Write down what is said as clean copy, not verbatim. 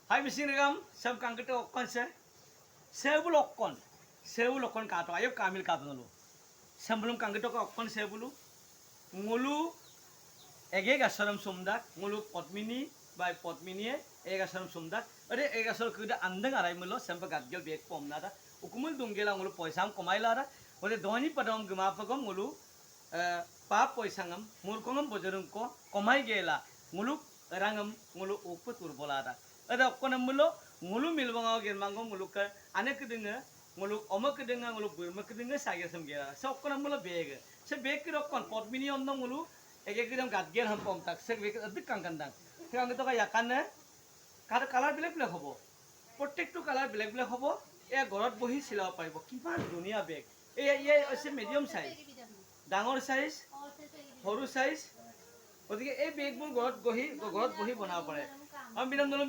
Hai bising regam sam kangkete okkon sebul okkon kato ayo kamil kato nulu sebelum kangkete okkon sebulu ngulu ege gasaram sumdak ngulu potmini by potmini ege gasaram sumdak ade ege gasar kuda andeng arai mulo sampai gadgel bek pom nada ukumul dunggela ngulu poisam komai lara ode doni padam gema pagom ngulu pap poisangam mulkongam bojarung ko komai gela ngulu rangam ngulu uput urbolada ada okkonam mulo ngulu milbangaw germango ngulu ka ane kedenge ngulu oma kedenge ngulu burma kedenge sager samgera so okkonam mulo beg se beg ki rokkon potmini onno ngulu ege kedam gadger ham pom tak se beg adik kangkandang kang to ka yakane car colour বেলেগ বেলেগ হব প্রত্যেকটো colour বেলেগ বেলেগ হব এ ঘৰত বহি চিলাব পাৰিব কিমান ধুনীয়া বেগ এই আছে মিডিয়াম সাইজ ডাঙৰ সাইজ সৰু সাইজ গতিকে এই বেগবোৰ ঘৰত বহি বনাব পাৰে আমি বিনন্দন